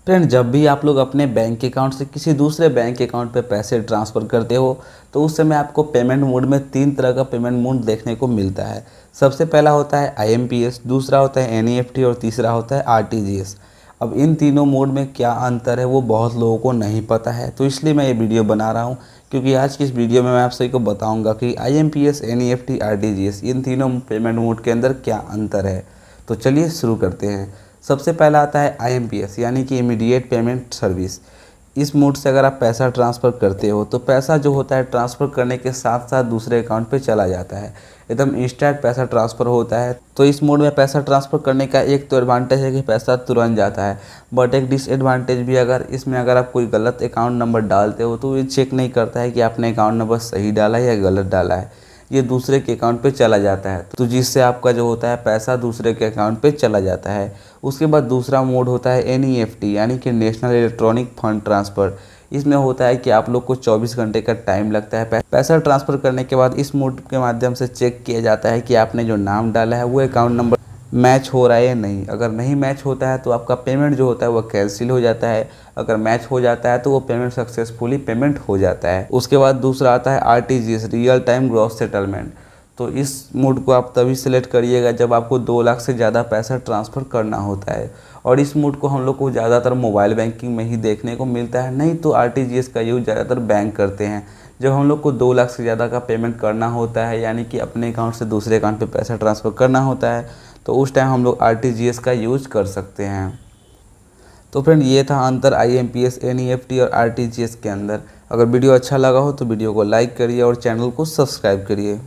Friend, जब भी आप लोग अपने बैंक अकाउंट से किसी दूसरे बैंक अकाउंट पे पैसे ट्रांसफ़र करते हो तो उस समय आपको पेमेंट मोड में 3 तरह का पेमेंट मोड देखने को मिलता है। सबसे पहला होता है IMPS, दूसरा होता है NEFT और तीसरा होता है RTGS। अब इन तीनों मोड में क्या अंतर है वो बहुत लोगों को नहीं पता है, तो इसलिए मैं ये वीडियो बना रहा हूँ। क्योंकि आज की इस वीडियो में मैं आप सभी को बताऊँगा कि IMPS, NEFT, RTGS इन तीनों पेमेंट मोड के अंदर क्या अंतर है। तो चलिए शुरू करते हैं। सबसे पहला आता है IMPS यानी कि इमीडिएट पेमेंट सर्विस। इस मोड से अगर आप पैसा ट्रांसफ़र करते हो तो पैसा जो होता है ट्रांसफ़र करने के साथ साथ दूसरे अकाउंट पे चला जाता है, एकदम इंस्टेंट पैसा ट्रांसफ़र होता है। तो इस मोड में पैसा ट्रांसफ़र करने का एक तो एडवांटेज है कि पैसा तुरंत जाता है, बट एक डिसएडवांटेज भी अगर आप कोई गलत अकाउंट नंबर डालते हो तो ये चेक नहीं करता है कि आपने अकाउंट नंबर सही डाला है या गलत डाला है, ये दूसरे के अकाउंट पे चला जाता है, तो जिससे आपका जो होता है पैसा दूसरे के अकाउंट पे चला जाता है। उसके बाद दूसरा मोड होता है NEFT यानी कि नेशनल इलेक्ट्रॉनिक फंड ट्रांसफ़र। इसमें होता है कि आप लोग को 24 घंटे का टाइम लगता है। पैसा ट्रांसफ़र करने के बाद इस मोड के माध्यम से चेक किया जाता है कि आपने जो नाम डाला है वो अकाउंट नंबर मैच हो रहा है या नहीं। अगर नहीं मैच होता है तो आपका पेमेंट जो होता है वो कैंसिल हो जाता है, अगर मैच हो जाता है तो वो पेमेंट सक्सेसफुली पेमेंट हो जाता है। उसके बाद दूसरा आता है RTGS, real time gross settlement. तो इस मोड को आप तभी सेलेक्ट करिएगा जब आपको 2 लाख से ज़्यादा पैसा ट्रांसफ़र करना होता है, और इस मोड को हम लोग को ज़्यादातर मोबाइल बैंकिंग में ही देखने को मिलता है। नहीं तो RTGS का यूज़ ज़्यादातर बैंक करते हैं। जब हम लोग को 2 लाख से ज़्यादा का पेमेंट करना होता है यानी कि अपने अकाउंट से दूसरे अकाउंट पे पैसा ट्रांसफ़र करना होता है, तो उस टाइम हम लोग RTGS का यूज़ कर सकते हैं। तो फ्रेंड, ये था अंतर IMPS, NEFT और RTGS के अंदर। अगर वीडियो अच्छा लगा हो तो वीडियो को लाइक करिए और चैनल को सब्सक्राइब करिए।